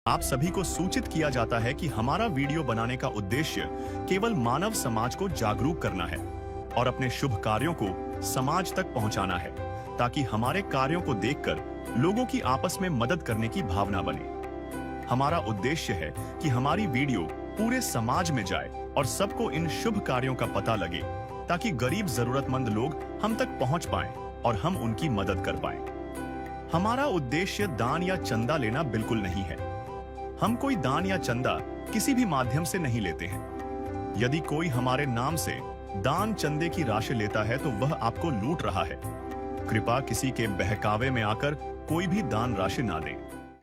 आप सभी को सूचित किया जाता है कि हमारा वीडियो बनाने का उद्देश्य केवल मानव समाज को जागरूक करना है और अपने शुभ कार्यों को समाज तक पहुंचाना है, ताकि हमारे कार्यों को देखकर लोगों की आपस में मदद करने की भावना बने। हमारा उद्देश्य है कि हमारी वीडियो पूरे समाज में जाए और सबको इन शुभ कार्यों का पता लगे, ताकि गरीब जरूरतमंद लोग हम तक पहुंच पाएं और हम उनकी मदद कर पाएं। हमारा उद्देश्य दान या चंदा लेना बिल्कुल नहीं है। हम कोई दान या चंदा किसी भी माध्यम से नहीं लेते हैं। यदि कोई हमारे नाम से दान चंदे की राशि लेता है तो वह आपको लूट रहा है। कृपया किसी के बहकावे में आकर कोई भी दान राशि ना दें।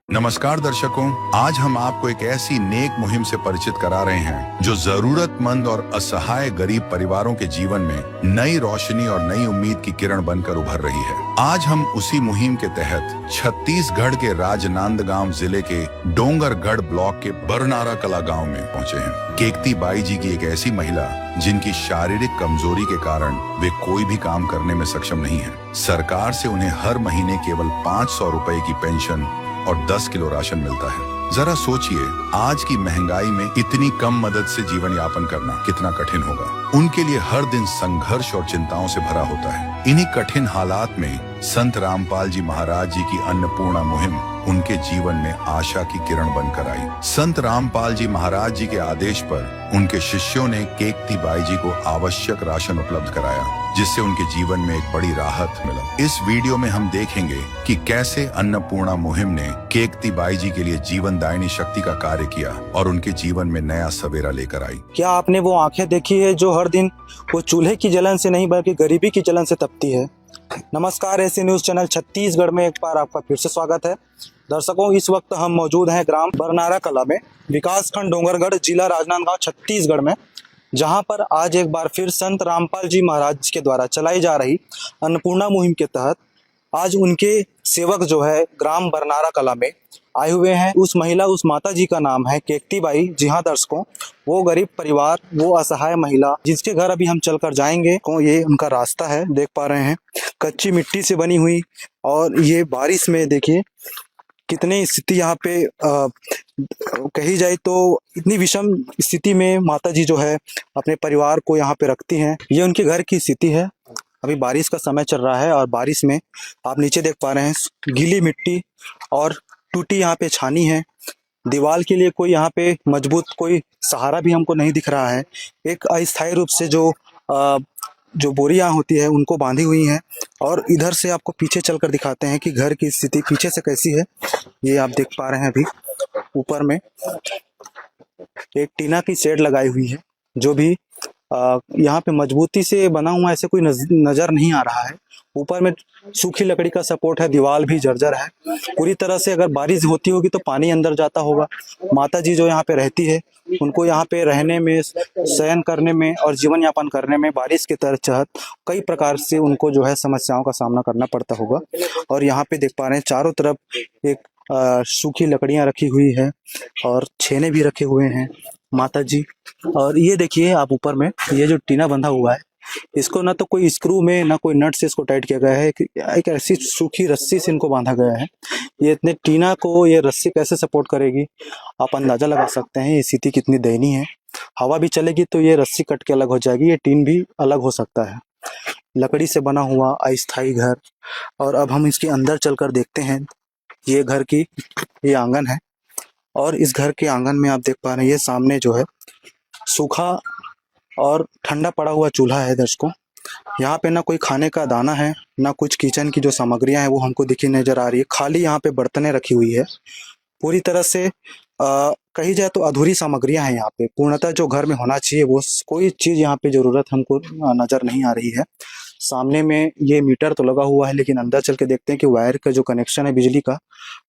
नमस्कार दर्शकों, आज हम आपको एक ऐसी नेक मुहिम से परिचित करा रहे हैं जो जरूरतमंद और असहाय गरीब परिवारों के जीवन में नई रोशनी और नई उम्मीद की किरण बनकर उभर रही है। आज हम उसी मुहिम के तहत छत्तीसगढ़ के राजनांदगांव जिले के डोंगरगढ़ ब्लॉक के बरनारा कला गांव में पहुंचे हैं। केकती बाई जी की एक ऐसी महिला जिनकी शारीरिक कमजोरी के कारण वे कोई भी काम करने में सक्षम नहीं है। सरकार से उन्हें हर महीने केवल 500 रुपए की पेंशन और 10 किलो राशन मिलता है। जरा सोचिए, आज की महंगाई में इतनी कम मदद से जीवन यापन करना कितना कठिन होगा। उनके लिए हर दिन संघर्ष और चिंताओं से भरा होता है। इन्हीं कठिन हालात में संत रामपाल जी महाराज जी की अन्नपूर्णा मुहिम उनके जीवन में आशा की किरण बनकर आई। संत रामपाल जी महाराज जी के आदेश पर उनके शिष्यों ने केकती बाई जी को आवश्यक राशन उपलब्ध कराया, जिससे उनके जीवन में एक बड़ी राहत मिला। इस वीडियो में हम देखेंगे कि कैसे अन्नपूर्णा मुहिम ने केकती बाई जी के लिए जीवनदायिनी शक्ति का कार्य किया और उनके जीवन में नया सवेरा लेकर आई। क्या आपने वो आंखें देखी है जो हर दिन वो चूल्हे की जलन से नहीं बल्कि गरीबी की जलन से तपती है? नमस्कार, ऐसे न्यूज चैनल छत्तीसगढ़ में एक बार आपका फिर से स्वागत है। दर्शकों, इस वक्त हम मौजूद हैं ग्राम बरनारा कला में, विकासखंड डोंगरगढ़, जिला राजनांदगांव, छत्तीसगढ़ में, जहां पर आज एक बार फिर संत रामपाल जी महाराज के द्वारा चलाई जा रही अन्नपूर्णा मुहिम के तहत आज उनके सेवक जो है ग्राम बरनारा कला में आए हुए हैं। उस महिला, उस माता जी का नाम है केकती बाई। जी हाँ दर्शकों, वो गरीब परिवार, वो असहाय महिला जिसके घर अभी हम चलकर जाएंगे, को ये उनका रास्ता है, देख पा रहे हैं, कच्ची मिट्टी से बनी हुई। और ये बारिश में देखिए कितनी स्थिति यहाँ पे कही जाए तो इतनी विषम स्थिति में माता जी जो है अपने परिवार को यहाँ पे रखती हैं। ये उनके घर की स्थिति है। अभी बारिश का समय चल रहा है और बारिश में आप नीचे देख पा रहे हैं गीली मिट्टी और टूटी यहाँ पे छानी है। दीवार के लिए कोई यहाँ पे मजबूत कोई सहारा भी हमको नहीं दिख रहा है। एक अस्थायी रूप से जो बोरियां होती है उनको बांधी हुई हैं। और इधर से आपको पीछे चलकर दिखाते हैं कि घर की स्थिति पीछे से कैसी है। ये आप देख पा रहे हैं, अभी ऊपर में एक टीना की शेड लगाई हुई है, जो भी यहाँ पे मजबूती से बना हुआ ऐसे कोई नजर नहीं आ रहा है। ऊपर में सूखी लकड़ी का सपोर्ट है, दीवार भी जर्जर है पूरी तरह से। अगर बारिश होती होगी तो पानी अंदर जाता होगा। माता जी जो यहाँ पे रहती है, उनको यहाँ पे रहने में, शयन करने में और जीवन यापन करने में बारिश के तहत कई प्रकार से उनको जो है समस्याओं का सामना करना पड़ता होगा। और यहाँ पे देख पा रहे हैं चारों तरफ एक सूखी लकड़ियां रखी हुई है और छेने भी रखे हुए हैं माता जी। और ये देखिए आप ऊपर में ये जो टीना बंधा हुआ है, इसको ना तो कोई स्क्रू में ना कोई नट से इसको टाइट किया गया है। एक ऐसी सूखी रस्सी से इनको बांधा गया है। ये इतने टीना को ये रस्सी कैसे सपोर्ट करेगी, आप अंदाजा लगा सकते हैं। ये स्थिति कितनी दयनीय है। हवा भी चलेगी तो ये रस्सी कट के अलग हो जाएगी, ये टीन भी अलग हो सकता है। लकड़ी से बना हुआ अस्थायी घर। और अब हम इसके अंदर चलकर देखते हैं। ये घर की ये आंगन है और इस घर के आंगन में आप देख पा रहे हैं, ये सामने जो है सूखा और ठंडा पड़ा हुआ चूल्हा है। दर्शकों, यहाँ पे ना कोई खाने का दाना है, ना कुछ किचन की जो सामग्रियां हैं वो हमको दिखी नजर आ रही है। खाली यहाँ पे बर्तनें रखी हुई है। पूरी तरह से कही जाए तो अधूरी सामग्रियां हैं यहाँ पे। पूर्णतः जो घर में होना चाहिए वो कोई चीज यहाँ पे जरूरत हमको नजर नहीं आ रही है। सामने में ये मीटर तो लगा हुआ है, लेकिन अंदर चल के देखते हैं कि वायर का जो कनेक्शन है बिजली का,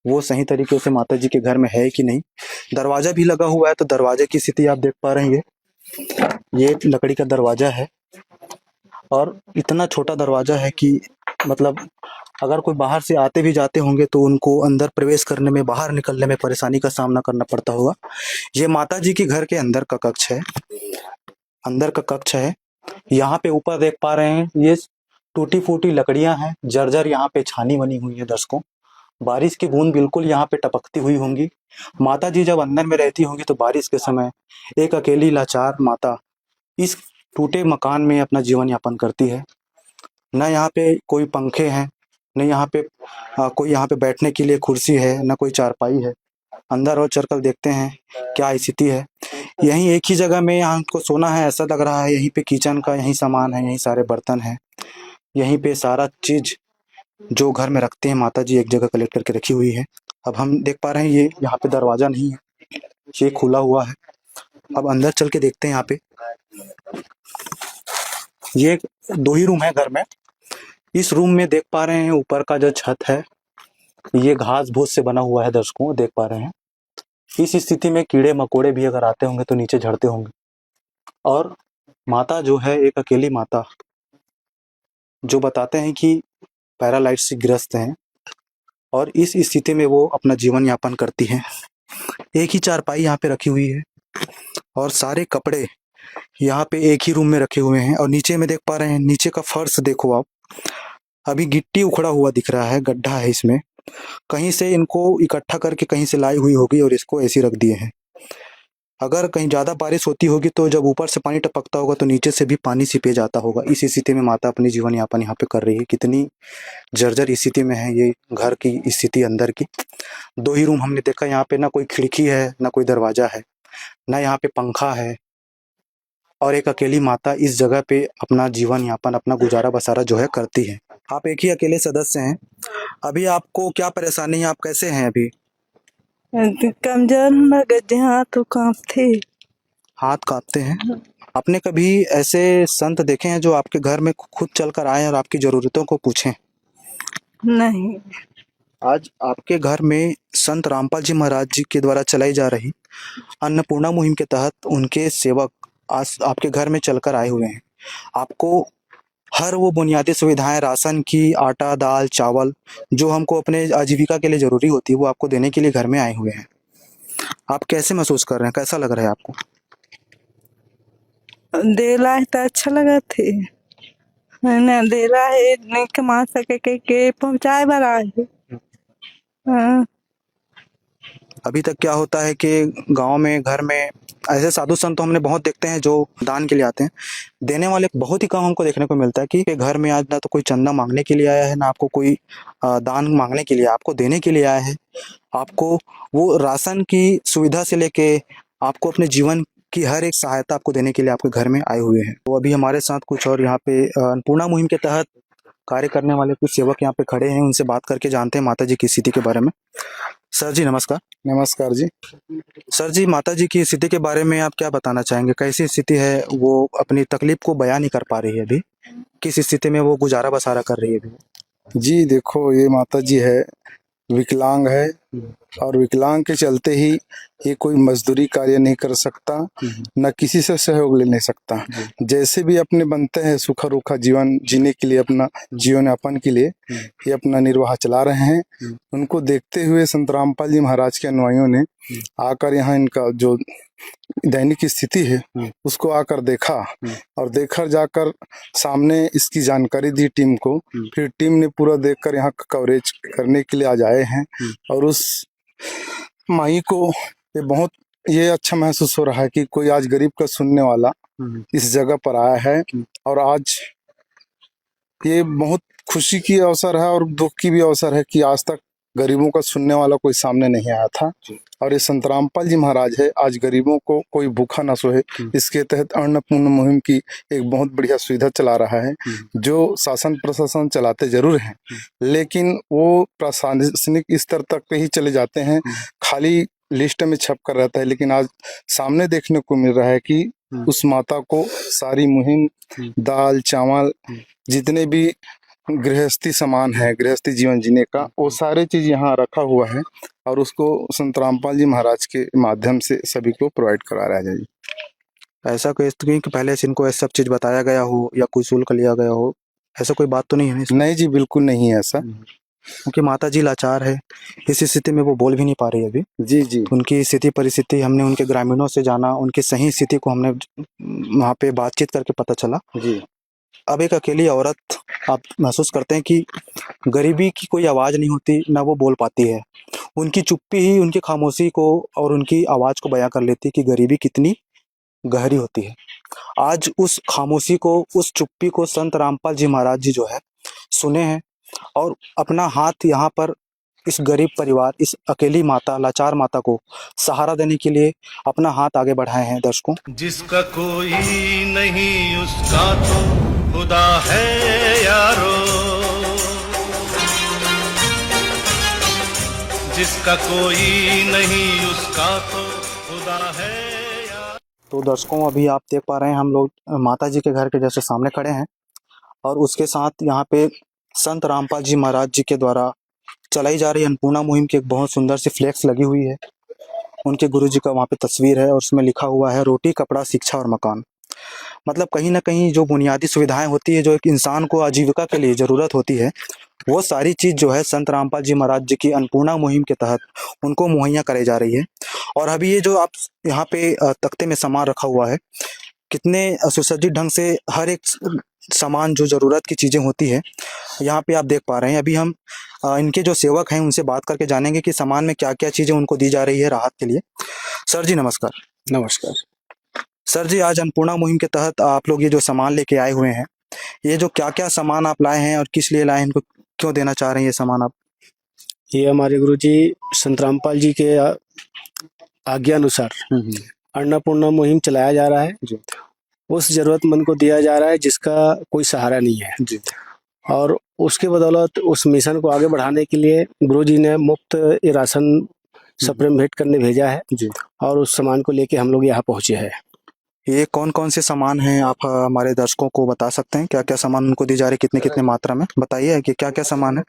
वो सही तरीके से माता जी के घर में है कि नहीं। दरवाजा भी लगा हुआ है, तो दरवाजे की स्थिति आप देख पा रहे हैं। ये लकड़ी का दरवाजा है और इतना छोटा दरवाजा है कि मतलब अगर कोई बाहर से आते भी जाते होंगे तो उनको अंदर प्रवेश करने में, बाहर निकलने में परेशानी का सामना करना पड़ता होगा। ये माता जी के घर के अंदर का कक्ष है, अंदर का कक्ष है। यहाँ पे ऊपर देख पा रहे हैं ये टूटी फूटी लकड़ियां हैं, जर्जर यहाँ पे छानी बनी हुई है दर्शकों। बारिश की बूंद बिल्कुल यहाँ पे टपकती हुई होंगी। माता जी जब अंदर में रहती होंगी तो बारिश के समय एक अकेली लाचार माता इस टूटे मकान में अपना जीवन यापन करती है। न यहाँ पे कोई पंखे हैं, न यहाँ पे कोई यहाँ पे बैठने के लिए कुर्सी है, न कोई चारपाई है। अंदर और चलकर देखते हैं क्या स्थिति है। यहीं एक ही जगह में यहाँ हमको सोना है ऐसा लग रहा है। यहीं पे किचन का यहीं सामान है, यहीं सारे बर्तन हैं, यहीं पे सारा चीज जो घर में रखते हैं माता जी एक जगह कलेक्ट करके रखी हुई है। अब हम देख पा रहे हैं ये यहाँ पे दरवाजा नहीं है, ये खुला हुआ है। अब अंदर चल के देखते हैं। यहाँ पे ये 2 ही रूम है घर में। इस रूम में देख पा रहे हैं ऊपर का जो छत है ये घास भूस से बना हुआ है। दर्शकों देख पा रहे हैं इस स्थिति में कीड़े मकोड़े भी अगर आते होंगे तो नीचे झड़ते होंगे। और माता जो है एक अकेली माता जो बताते हैं कि पैरालाइट से ग्रस्त हैं और इस स्थिति में वो अपना जीवन यापन करती हैं। एक ही चारपाई यहाँ पे रखी हुई है और सारे कपड़े यहाँ पे एक ही रूम में रखे हुए हैं। और नीचे में देख पा रहे हैं नीचे का फर्श देखो आप, अभी गिट्टी उखड़ा हुआ दिख रहा है, गड्ढा है इसमें। कहीं से इनको इकट्ठा करके कहीं से लाई हुई होगी और इसको ऐसे रख दिए हैं। अगर कहीं ज़्यादा बारिश होती होगी तो जब ऊपर से पानी टपकता होगा तो नीचे से भी पानी सीपे जाता होगा। इस स्थिति में माता अपनी जीवन यापन यहाँ पे कर रही है। कितनी जर्जर स्थिति में है ये घर की स्थिति अंदर की। 2 ही रूम हमने देखा, यहाँ पे ना कोई खिड़की है ना कोई दरवाजा है, ना यहाँ पे पंखा है। और एक अकेली माता इस जगह पे अपना जीवन यापन अपना गुजारा बसारा जो है करती है। आप एक ही अकेले सदस्य हैं। अभी आपको क्या परेशानी है, आप कैसे हैं अभी? कमजोर गज्जे हाथ कांपते। हाथ कांपते हैं। आपने कभी ऐसे संत देखे हैं जो आपके घर में खुद चलकर आए और आपकी जरूरतों को पूछें? नहीं। आज आपके घर में संत रामपाल जी महाराज जी के द्वारा चलाई जा रही अन्नपूर्णा मुहिम के तहत उनके सेवक आज आपके घर में चलकर आए हुए हैं। आपको हर वो बुनियादी सुविधाएं, राशन की, आटा दाल चावल जो हमको अपने आजीविका के लिए जरूरी होती है वो आपको देने के लिए घर में आए हुए हैं। आप कैसे महसूस कर रहे हैं, कैसा लग रहा है आपको? दे रहा है तो अच्छा लगा थे, ना दे रहा है नहीं कमा सके के पहुंचाए बड़ा है। हाँ। अभी तक क्या होता है कि गांव में घर में ऐसे साधु संत तो हमने बहुत देखते हैं जो दान के लिए आते हैं। देने वाले बहुत ही कम हमको देखने को मिलता है कि घर में आज ना तो कोई चंदा मांगने के लिए आया है, ना आपको कोई दान मांगने के लिए, आपको देने के लिए आया है। आपको वो राशन की सुविधा से लेके आपको अपने जीवन की हर एक सहायता आपको देने के लिए आपके घर में आए हुए हैं। तो अभी हमारे साथ कुछ और यहाँ पे अन्नपूर्णा मुहिम के तहत कार्य करने वाले कुछ सेवक यहाँ पे खड़े हैं, उनसे बात करके जानते हैं माता जी की स्थिति के बारे में। सर जी नमस्कार। नमस्कार जी। सर जी, माता जी की स्थिति के बारे में आप क्या बताना चाहेंगे? कैसी स्थिति है? वो अपनी तकलीफ को बयां नहीं कर पा रही है अभी, किस स्थिति में वो गुजारा बसारा कर रही है अभी? जी देखो, ये माता जी है, विकलांग है और विकलांग के चलते ही ये कोई मजदूरी कार्य नहीं कर सकता, न किसी से सहयोग ले नहीं सकता। जैसे भी अपने बनते हैं सूखा रूखा जीवन जीने के लिए, अपना जीवन यापन के लिए ये अपना निर्वाह चला रहे हैं। उनको देखते हुए संत रामपाल जी महाराज के अनुयायियों ने आकर यहाँ इनका जो दैनिक स्थिति है उसको आकर देखा और देखकर जाकर सामने इसकी जानकारी दी टीम को। फिर टीम ने पूरा देखकर यहाँ का कवरेज करने के लिए आज आए हैं और उस माई को ये अच्छा महसूस हो रहा है कि कोई आज गरीब का सुनने वाला इस जगह पर आया है। और आज ये बहुत खुशी की अवसर है और दुख की भी अवसर है कि आज तक गरीबों का सुनने वाला कोई सामने नहीं आया था। और ये संत रामपाल जी महाराज है, आज गरीबों को कोई भूखा ना सोए, इसके तहत अन्नपूर्णा मुहिम की एक बहुत बढ़िया सुविधा चला रहा है, जो शासन प्रशासन चलाते जरूर हैं लेकिन वो प्रशासनिक स्तर तक पे ही चले जाते हैं, खाली लिस्ट में छप कर रहता है। लेकिन आज सामने देखने को मिल रहा है कि उस माता को सारी मुहिम, दाल चावल, जितने भी गृहस्थी सामान है, गृहस्थी जीवन जीने का, वो सारे चीज यहाँ रखा हुआ है और उसको संत रामपाल जी महाराज के माध्यम से सभी को प्रोवाइड करा रहा है जी। ऐसा कोई स्थिति कि पहले से इनको ऐसा सब चीज बताया गया हो या कोई शुल्क लिया गया हो, ऐसा कोई बात तो नहीं है इसमें? नहीं जी, बिल्कुल नहीं है ऐसा। क्योंकि माता जी लाचार है, इस स्थिति में वो बोल भी नहीं पा रही अभी। जी जी। उनकी स्थिति परिस्थिति हमने उनके ग्रामीणों से जाना, उनकी सही स्थिति को हमने वहाँ पे बातचीत करके पता चला जी अब एक अकेली औरत, आप महसूस करते हैं कि गरीबी की कोई आवाज़ नहीं होती, ना वो बोल पाती है। उनकी चुप्पी ही उनकी खामोशी को और उनकी आवाज़ को बयां कर लेती है कि गरीबी कितनी गहरी होती है। आज उस खामोशी को, उस चुप्पी को संत रामपाल जी महाराज जी जो है सुने हैं और अपना हाथ यहाँ पर इस गरीब परिवार, इस अकेली माता, लाचार माता को सहारा देने के लिए अपना हाथ आगे बढ़ाए हैं। दर्शकों, जिसका कोई नहीं उसका तो खुदा है यारो, जिसका कोई नहीं उसका तो खुदा है यारो। तो दर्शकों, अभी आप देख पा रहे हैं हम लोग माता जी के घर के जैसे सामने खड़े हैं और उसके साथ यहाँ पे संत रामपाल जी महाराज जी के द्वारा चलाई जा रही अन्नपूर्णा मुहिम की एक बहुत सुंदर सी फ्लेक्स लगी हुई है। उनके गुरु जी का वहाँ पे तस्वीर है और उसमें लिखा हुआ है रोटी, कपड़ा, शिक्षा और मकान। मतलब कहीं ना कहीं जो बुनियादी सुविधाएं होती है, जो एक इंसान को आजीविका के लिए ज़रूरत होती है, वो सारी चीज़ जो है संत रामपाल जी महाराज जी की अन्नपूर्णा मुहिम के तहत उनको मुहैया कराई जा रही है। और अभी ये जो आप यहाँ पे तख्ते में सामान रखा हुआ है, कितने सुसज्जित ढंग से हर एक सामान जो ज़रूरत की चीज़ें होती है यहाँ पे आप देख पा रहे हैं। अभी हम इनके जो सेवक हैं उनसे बात करके जानेंगे कि सामान में क्या क्या चीज़ें उनको दी जा रही है राहत के लिए। सर जी नमस्कार। नमस्कार। सर जी, आज अन्नपूर्णा मुहिम के तहत आप लोग ये जो सामान लेके आए हुए हैं, ये जो क्या क्या सामान आप लाए हैं और किस लिए लाए हैं, इनको क्यों देना चाह रहे हैं ये सामान आप? ये हमारे गुरु जी संत रामपाल जी के आज्ञा अनुसार अन्नपूर्णा मुहिम चलाया जा रहा है जी। उस जरूरतमंद को दिया जा रहा है जिसका कोई सहारा नहीं है जी। और उसके बदौलत उस मिशन को आगे बढ़ाने के लिए गुरु जी ने मुफ्त ये राशन सप्रेम भेंट करने भेजा है जी। और उस सामान को लेके हम लोग यहाँ पहुंचे हैं। ये कौन कौन से सामान हैं, आप हमारे दर्शकों को बता सकते हैं? क्या क्या सामान उनको दी जा रही है, कितने कितने मात्रा में बताइए कि क्या क्या सामान है?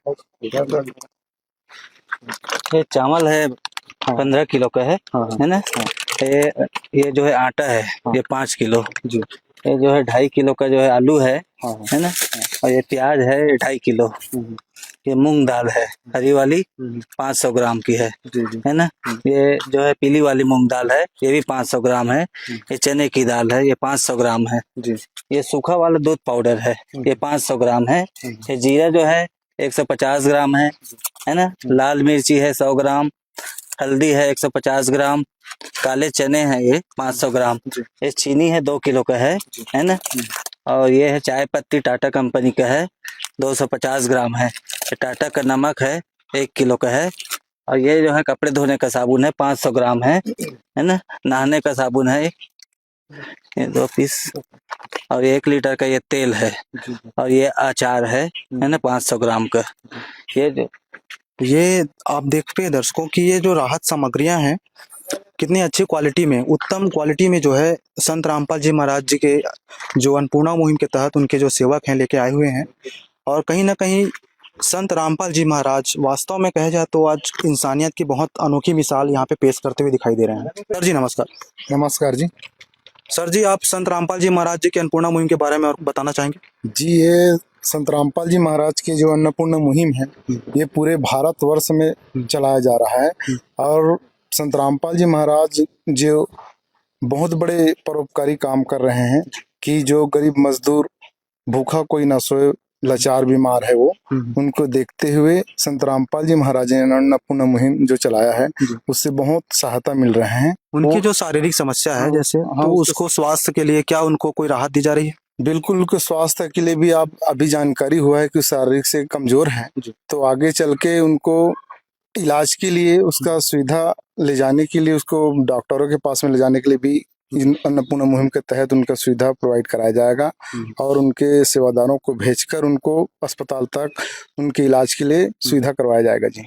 ये चावल है 15 किलो का है, हाँ, है ना। ये जो है आटा है, ये 5 किलो। जी। ये जो है 2.5 किलो का जो है आलू है, हाँ, है ना। और ये प्याज है 2.5 किलो। ये मूंग दाल है हरी वाली, 500 ग्राम की है, जी जी। है ना। ये जो है पीली वाली मूंग दाल है, ये भी 500 ग्राम है। ये चने की दाल है, ये 500 ग्राम है। जी। ये सूखा वाला दूध पाउडर है, ये 500 ग्राम है। ये जीरा जो है 150 ग्राम है ना। लाल मिर्ची है 100 ग्राम, हल्दी है 150 ग्राम, काले चने हैं ये 500 ग्राम। ये चीनी है 2 किलो का है ना। और ये है चाय पत्ती टाटा कंपनी का है, 250 ग्राम है। ये टाटा का नमक है 1 किलो का है। और ये जो है कपड़े धोने का साबुन है 500 ग्राम है ना। नहाने का साबुन है ये 2 पीस। और 1 लीटर का ये तेल है। और ये अचार है ना 500 ग्राम का। ये आप देखते हैं दर्शकों कि ये जो राहत सामग्रियां हैं कितनी अच्छी क्वालिटी में, उत्तम क्वालिटी में जो है संत रामपाल जी महाराज जी के जो अन्नपूर्णा मुहिम के तहत उनके जो सेवक हैं लेके आए हुए हैं। और कहीं ना कहीं संत रामपाल जी महाराज वास्तव में कहे जाए तो आज इंसानियत की बहुत अनोखी मिसाल यहाँ पे पेश करते हुए दिखाई दे रहे हैं। सर जी नमस्कार। नमस्कार जी। सर जी, आप संत रामपाल जी महाराज जी के अन्नपूर्णा मुहिम के बारे में और बताना चाहेंगे? जी, ये संत रामपाल जी महाराज की जो अन्नपूर्णा मुहिम है ये पूरे भारतवर्ष में चलाया जा रहा है। और संत रामपाल जी महाराज जो बहुत बड़े परोपकारी काम कर रहे हैं कि जो गरीब मजदूर, भूखा कोई ना सोए, लाचार बीमार है वो, उनको देखते हुए संत रामपाल जी महाराज ने अन्नपूर्णा मुहिम जो चलाया है उससे बहुत सहायता मिल रहे हैं। उनकी जो शारीरिक समस्या है जैसे, तो उसको स्वास्थ्य के लिए क्या उनको कोई राहत दी जा रही है? बिल्कुल, उनके स्वास्थ्य के लिए भी आप अभी जानकारी हुआ है कि शारीरिक से कमजोर हैं, तो आगे चल के उनको इलाज के लिए उसका सुविधा ले जाने के लिए, उसको डॉक्टरों के पास में ले जाने के लिए भी अन्नपूर्णा मुहिम के तहत उनका सुविधा प्रोवाइड कराया जाएगा। और उनके सेवादारों को भेजकर उनको अस्पताल तक उनके इलाज के लिए सुविधा करवाया जाएगा जी।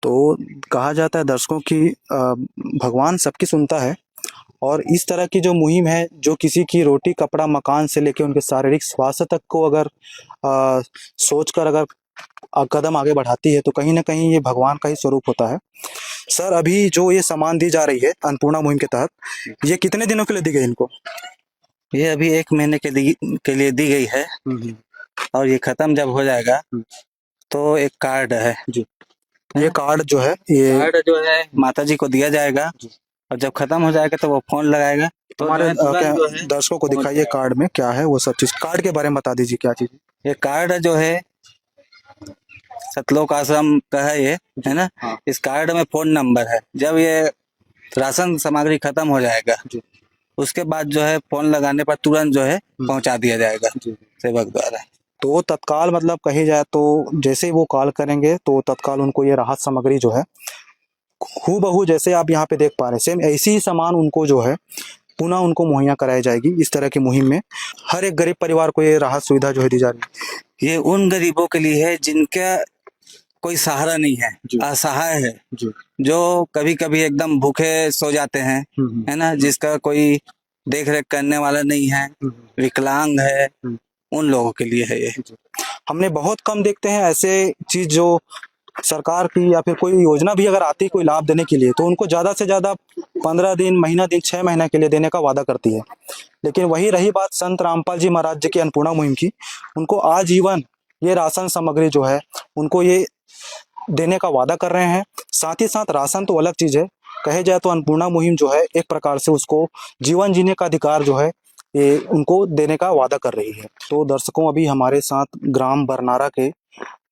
तो कहा जाता है दर्शकों की भगवान सबकी सुनता है और इस तरह की जो मुहिम है, जो किसी की रोटी, कपड़ा, मकान से लेके उनके शारीरिक स्वास्थ्य तक को अगर सोचकर अगर कदम आगे बढ़ाती है तो कहीं ना कहीं ये भगवान का ही स्वरूप होता है। सर, अभी जो ये सामान दी जा रही है अन्नपूर्णा मुहिम के तहत, ये कितने दिनों के लिए दी गई इनको? ये अभी 1 महीने के लिए दी गई है। और ये खत्म जब हो जाएगा तो एक कार्ड है जी। ये कार्ड जो है, ये कार्ड जो है माता जी को दिया जाएगा और जब खत्म हो जाएगा तो वो फोन लगाएगा तो हमारे जो है तुरंत क्या जो है दर्शकों को पहुंच दिखाइए जाएगा। कार्ड में क्या है वो सब चीज, कार्ड के बारे में बता दीजिए क्या चीज। ये कार्ड जो है सतलोक आश्रम का है ये, है ना। हाँ। इस कार्ड में फोन नंबर है। जब ये राशन सामग्री खत्म हो जाएगा जी। उसके बाद जो है फोन लगाने पर तुरंत जो है पहुंचा दिया जाएगा सेवक द्वारा। तो तत्काल मतलब कही जाए तो जैसे ही वो कॉल करेंगे तो तत्काल उनको ये राहत सामग्री जो है हूबहू जैसे आप यहाँ पे देख पा रहे हैं सेम ऐसी ही सामान उनको जो है पुनः उनको मुहैया कराई जाएगी। इस तरह की मुहिम में हर एक गरीब परिवार को ये राहत सुविधा जो है दी जा रही है। ये उन गरीबों के लिए है जिनका कोई सहारा नहीं है, जी। असहाय है, जी। जो कभी कभी एकदम भूखे सो जाते हैं, है ना, जिसका कोई देख रेख करने वाला नहीं है, विकलांग है, उन लोगों के लिए है ये। हमने बहुत कम देखते हैं ऐसे चीज जो सरकार की या फिर कोई योजना भी अगर आती है कोई लाभ देने के लिए तो उनको ज्यादा से ज्यादा 15 दिन, महीना दिन, 6 महीना के लिए देने का वादा करती है। लेकिन वही रही बात संत रामपाल जी महाराज जी की अन्नपूर्णा मुहिम की, उनको आजीवन ये राशन सामग्री जो है उनको ये देने का वादा कर रहे हैं। साथ ही साथ राशन तो अलग चीज है, कहे जाए तो अन्नपूर्णा मुहिम जो है एक प्रकार से उसको जीवन जीने का अधिकार जो है ये उनको देने का वादा कर रही है। तो दर्शकों अभी हमारे साथ ग्राम बरनारा के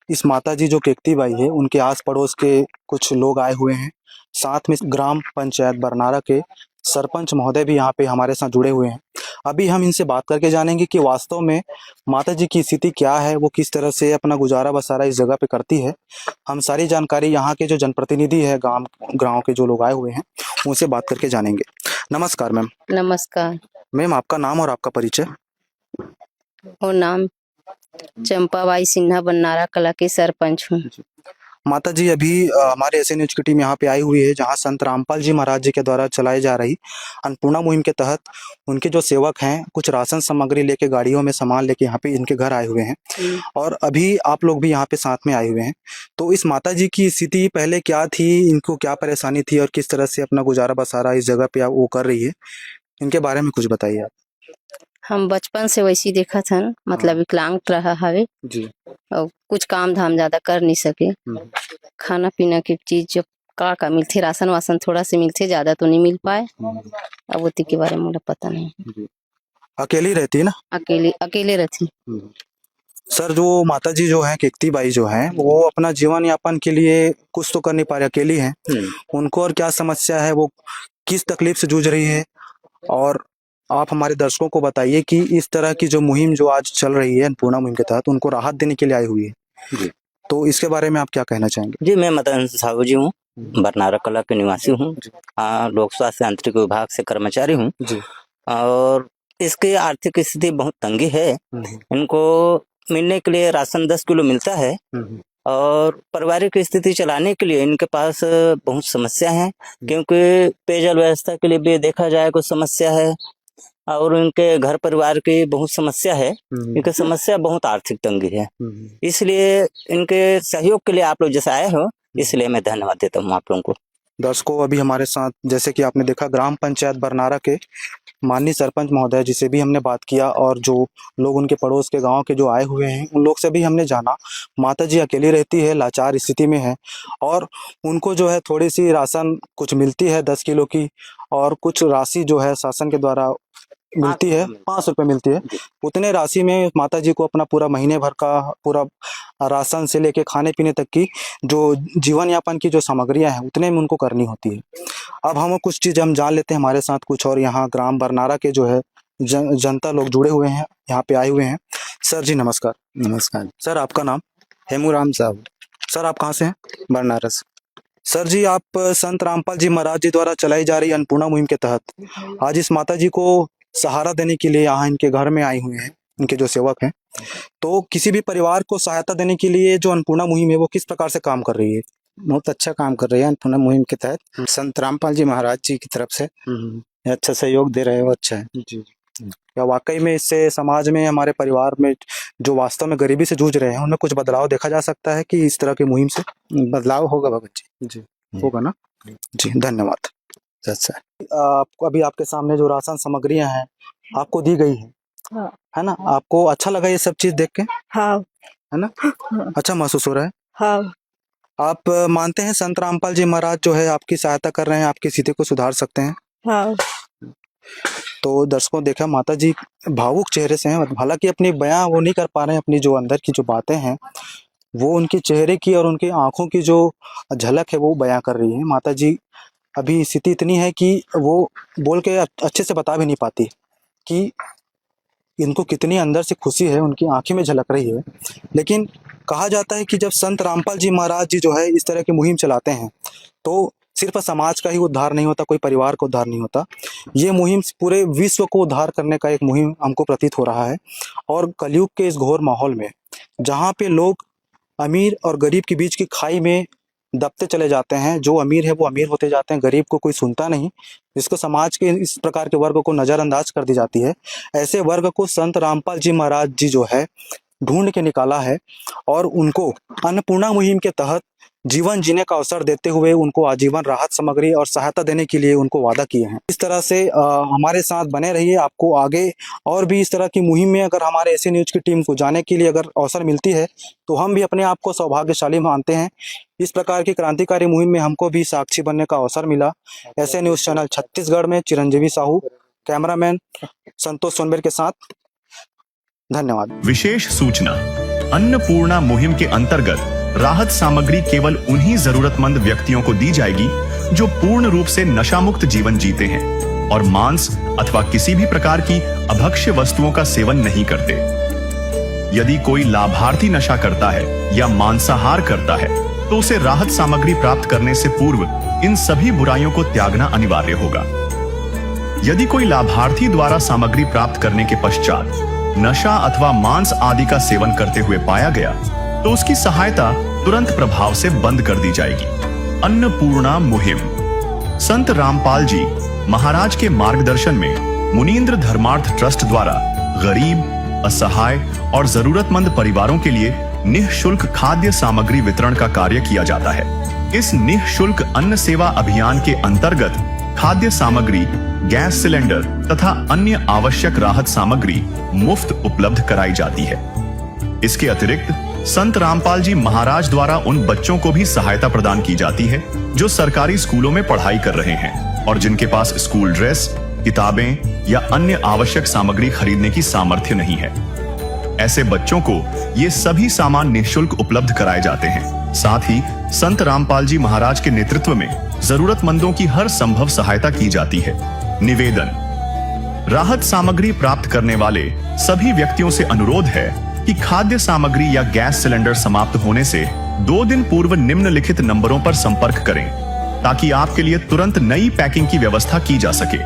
इस माता जी जो केकती बाई है उनके आस पड़ोस के कुछ लोग आए हुए हैं, साथ में ग्राम पंचायत बरनारा के सरपंच महोदय भी यहाँ पे हमारे साथ जुड़े हुए हैं। अभी हम इनसे बात करके जानेंगे कि वास्तव में माता जी की स्थिति क्या है, वो किस तरह से अपना गुजारा बसारा इस जगह पे करती है। हम सारी जानकारी यहाँ के जो जनप्रतिनिधि है गांव के जो लोग आए हुए हैं उनसे बात करके जानेंगे। नमस्कार मैम। नमस्कार। मैम आपका नाम और आपका परिचय। और नाम चंपाबाई सिन्हा बन्नारा कला की सरपंच हूँ। माता जी अभी हमारे एसए न्यूज की टीम यहाँ पे आई हुई है जहाँ संत रामपाल जी महाराज जी के द्वारा चलाई जा रही अन्नपूर्णा मुहिम के तहत उनके जो सेवक हैं कुछ राशन सामग्री लेके गाड़ियों में सामान लेके यहाँ पे इनके घर आए हुए हैं और अभी आप लोग भी यहाँ पे साथ में आए हुए हैं। तो इस माता जी की स्थिति पहले क्या थी, इनको क्या परेशानी थी और किस तरह से अपना गुजारा बसारा इस जगह पे वो कर रही है, इनके बारे में कुछ बताइए आप। हम बचपन से वैसी देखा था, मतलब विकलांग रहा हवे जी। और कुछ काम धाम ज्यादा कर नहीं सके। खाना पीना की चीज जो का मिलती, राशन वासन थोड़ा से मिलते, ज्यादा तो नहीं मिल पाए। अब उती के बारे में मुझे पता नहीं। अकेली रहती है ना? अकेले रहती। सर जो माता जी जो है केकती बाई जो है वो अपना जीवन यापन के लिए कुछ तो कर नहीं पा रही, अकेली है। उनको और क्या समस्या है, वो किस तकलीफ से जूझ रही है, और आप हमारे दर्शकों को बताइए कि इस तरह की जो मुहिम जो आज चल रही है अन्नपूर्णा मुहिम के तहत उनको राहत देने के लिए आई हुई है जी। तो इसके बारे में आप क्या कहना चाहेंगे? जी, मैं मदन साहू जी हूँ, बरनारा कला के निवासी हूँ। लोक स्वास्थ्य यांत्रिक विभाग से कर्मचारी हूँ और इसकी आर्थिक स्थिति बहुत तंगी है। इनको मिलने के लिए राशन 10 किलो मिलता है और पारिवारिक स्थिति चलाने के लिए इनके पास बहुत समस्या है, क्योंकि पेयजल व्यवस्था के लिए भी देखा जाए कुछ समस्या है और उनके घर परिवार की बहुत समस्या है। इनकी समस्या बहुत आर्थिक तंगी है, इसलिए इनके सहयोग के लिए आप लोग जैसे आए हो, इसलिए मैं धन्यवाद देता हूँ आप लोगों को। दर्शकों अभी हमारे साथ जैसे कि आपने देखा ग्राम पंचायत बरनारा के माननीय सरपंच महोदय जिसे भी हमने बात किया और जो लोग उनके पड़ोस के गांव के जो आए हुए हैं उन लोग से भी हमने जाना। माता जी अकेली रहती है, लाचार स्थिति में है और उनको जो है थोड़ी सी राशन कुछ मिलती है 10 किलो की, और कुछ राशि जो है शासन के द्वारा मिलती है, 5 रुपए मिलती है। उतने राशि में माता जी को अपना पूरा महीने भर का पूरा राशन से लेके खाने पीने तक की जो जीवन यापन की जो सामग्रियां हैं उतने में उनको करनी होती है। अब हम कुछ चीज़ हम जान लेते हैं, हमारे साथ कुछ और यहाँ ग्राम बरनारा के जो है जनता लोग जुड़े हुए हैं, यहाँ पे आए हुए हैं। सर जी नमस्कार। नमस्कार सर आपका नाम? हेमूराम साहब, सर आप कहाँ से हैं? बरनारा से। सर जी आप संत रामपाल जी महाराज जी द्वारा चलाई जा रही अन्नपूर्णा मुहिम के तहत आज इस माता जी को सहारा देने के लिए यहाँ इनके घर में आई हुए हैं, इनके जो सेवक हैं, तो किसी भी परिवार को सहायता देने के लिए जो अन्नपूर्णा मुहिम है वो किस प्रकार से काम कर रही है? बहुत अच्छा काम कर रही है अन्नपूर्णा मुहिम के तहत। संत रामपाल जी महाराज जी की तरफ से अच्छा सहयोग दे रहे हो, अच्छा है जी। या वाकई में इससे समाज में हमारे परिवार में जो वास्तव में गरीबी से जूझ रहे हैं उनमें कुछ बदलाव देखा जा सकता है कि इस तरह की मुहिम से बदलाव होगा भगत जी? होगा ना जी, धन्यवाद। अच्छा, आपको अभी आपके सामने जो राशन सामग्रियां हैं आपको दी गई है, है ना? आपको अच्छा लगा ये सब चीज देख के? हाँ। है ना? अच्छा महसूस हो रहा है? हाँ। आप मानते हैं संत रामपाल जी महाराज जो है आपकी सहायता कर रहे हैं, आपकी स्थिति को सुधार सकते हैं? हाँ। तो दर्शकों देखा माता जी भावुक चेहरे से हैं, हालांकि अपनी बयां वो नहीं कर पा रहे हैं, अपनी जो अंदर की जो बातें हैं वो उनके चेहरे की और उनकी आंखों की जो झलक है वो बयां कर रही है। माता जी अभी स्थिति इतनी है कि वो बोल के अच्छे से बता भी नहीं पाती कि इनको कितनी अंदर से खुशी है, उनकी आंखें में झलक रही है। लेकिन कहा जाता है कि जब संत रामपाल जी महाराज जी जो है इस तरह की मुहिम चलाते हैं तो सिर्फ समाज का ही उद्धार नहीं होता, कोई परिवार का उद्धार नहीं होता, ये मुहिम पूरे विश्व को उद्धार करने का एक मुहिम हमको प्रतीत हो रहा है। और कलयुग के इस घोर माहौल में जहाँ पे लोग अमीर और गरीब के बीच की खाई में दबते चले जाते हैं, जो अमीर है वो अमीर होते जाते हैं, गरीब को कोई सुनता नहीं, जिसको समाज के इस प्रकार के वर्ग को नज़रअंदाज कर दी जाती है, ऐसे वर्ग को संत रामपाल जी महाराज जी जो है ढूंढ के निकाला है और उनको अन्नपूर्णा मुहिम के तहत जीवन जीने का अवसर देते हुए उनको आजीवन राहत सामग्री और सहायता देने के लिए उनको वादा किए हैं। इस तरह से हमारे साथ बने रहिए। आपको आगे और भी इस तरह की मुहिम में अगर हमारे ऐसे न्यूज की टीम को जाने के लिए अगर अवसर मिलती है तो हम भी अपने आप को सौभाग्यशाली मानते हैं। इस प्रकार की क्रांतिकारी मुहिम में हमको भी साक्षी बनने का अवसर मिला। ऐसे न्यूज चैनल छत्तीसगढ़ में चिरंजीवी साहू, कैमरामैन संतोष सोनबेर के साथ, धन्यवाद। विशेष सूचना, अन्नपूर्णा मुहिम के अंतर्गत राहत सामग्री केवल उन्हीं जरूरतमंद व्यक्तियों को दी जाएगी जो पूर्ण रूप से नशा मुक्त जीवन जीते हैं और मांस अथवा किसी भी प्रकार की अभक्ष्य वस्तुओं का सेवन नहीं करते। यदि कोई लाभार्थी नशा करता है या मांसाहार करता है तो उसे राहत सामग्री प्राप्त करने से पूर्व इन सभी बुराइयों को त्यागना अनिवार्य होगा। यदि कोई लाभार्थी द्वारा सामग्री प्राप्त करने के पश्चात नशा अथवा मांस आदि का सेवन करते हुए पाया गया तो उसकी सहायता तुरंत प्रभाव से बंद कर दी जाएगी। अन्नपूर्णा मुहिम संत रामपाल जी महाराज के मार्गदर्शन में मुनींद्र धर्मार्थ ट्रस्ट द्वारा गरीब, असहाय और जरूरतमंद परिवारों के लिए निःशुल्क खाद्य सामग्री वितरण का कार्य किया जाता है। इस निःशुल्क अन्न सेवा अभियान के अंतर्गत खाद्य सामग्री, गैस सिलेंडर तथा अन्य आवश्यक राहत सामग्री मुफ्त उपलब्ध कराई जाती है। इसके अतिरिक्त संत रामपाल जी महाराज द्वारा उन बच्चों को भी सहायता प्रदान की जाती है जो सरकारी स्कूलों में पढ़ाई कर रहे हैं और जिनके पास स्कूल ड्रेस, किताबें या अन्य आवश्यक सामग्री खरीदने की सामर्थ्य नहीं है। ऐसे बच्चों को ये सभी सामान निःशुल्क उपलब्ध कराए जाते हैं। साथ ही संत रामपाल जी महाराज के नेतृत्व में जरूरतमंदों की हर संभव सहायता की जाती है। निवेदन, राहत सामग्री प्राप्त करने वाले सभी व्यक्तियों से अनुरोध है कि खाद्य सामग्री या गैस सिलेंडर समाप्त होने से 2 दिन पूर्व निम्नलिखित नंबरों पर संपर्क करें ताकि आपके लिए तुरंत नई पैकिंग की व्यवस्था की जा सके।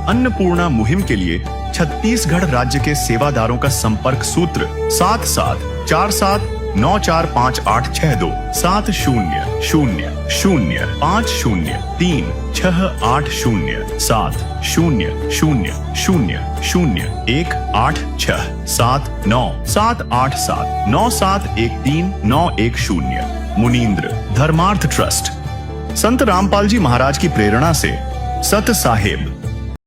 अन्नपूर्णा मुहिम के लिए छत्तीसगढ़ राज्य के सेवादारों का संपर्क सूत्र 7747945862 700386978787 मुनींद्र धर्मार्थ ट्रस्ट। संत रामपाल जी महाराज की प्रेरणा से सत साहेब